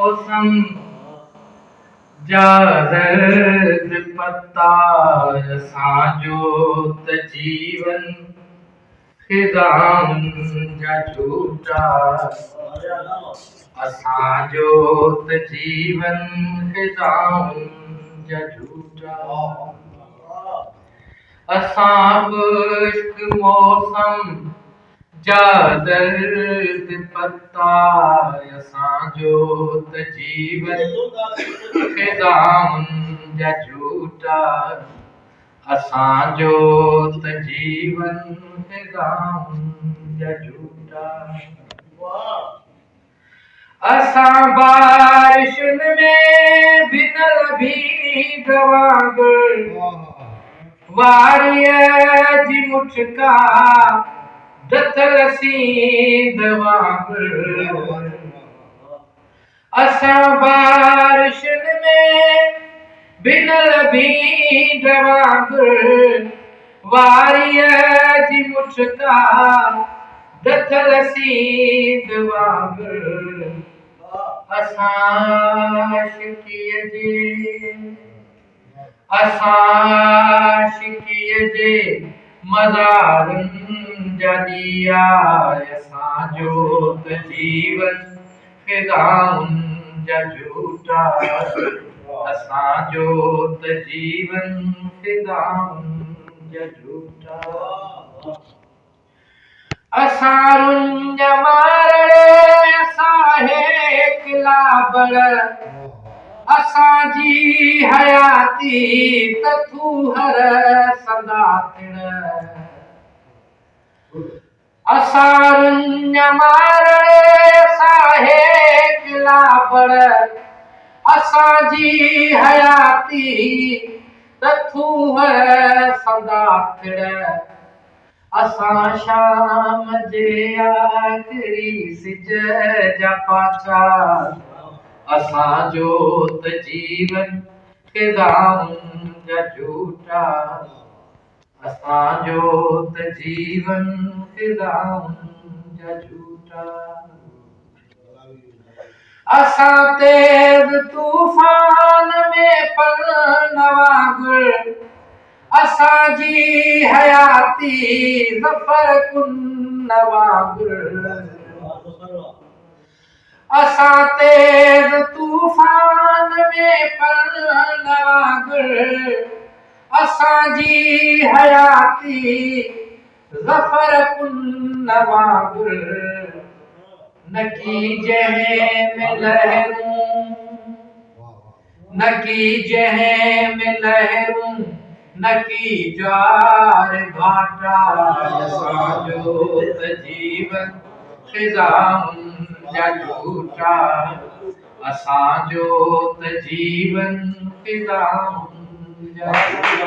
मौसम जा दर्द पता असांजो त जीवन ख़िज़ाउन जा झूठा असांजो त जीवन ख़िज़ाउन जा झूठा असां इश्क मौसम जा दर्द पता असांजो त जीवन ख़िज़ाउन जा झूठा असांजो त जीवन ख़िज़ाउन जा झूठा असां बारिशुन में भिनल भीग वांगुर वारीअ जी मुठका दथल सींद वांगुर असां बारिशुन में भिनल भीग वांगुर वारीअ जी मुठका दथल सींद वांगुर असां शिकीअ जे मज़ारनि जा ॾीआ असांजो त जीवन ख़िज़ाउन जा झूठा असांजो त जीवन ख़िज़ाउन जा झूठा असां रुंज मारड़े असां हेक लाबड़ असांजी हयाती त तू हर सदा थिण असां रुंज मारड़े असां हेक लाबड़ असांजी हयाती त तू हर सदा थिण असां शाम जे आख़िरी सिज जा पाछा असांजो त जीवन ख़िज़ाउन जा झूठा असांजो त जीवन ख़िज़ाउन जा झूठा असां तेज़ तूफ़ान में पन वांगुर असांजी हयाती ज़फ़र कुन वांगुर असां तेज़ तूफ़ान में पन वांगुर असांजी हयाती ज़फ़र कुन वांगुर न की जंहिं में लहरूं न की जंहिं में लहरूं न की ज्वार भाटा असांजो त जीवन ख़िज़ाउन जा झूठा असांजो त जीवन ख़िज़ाउन जा झूठा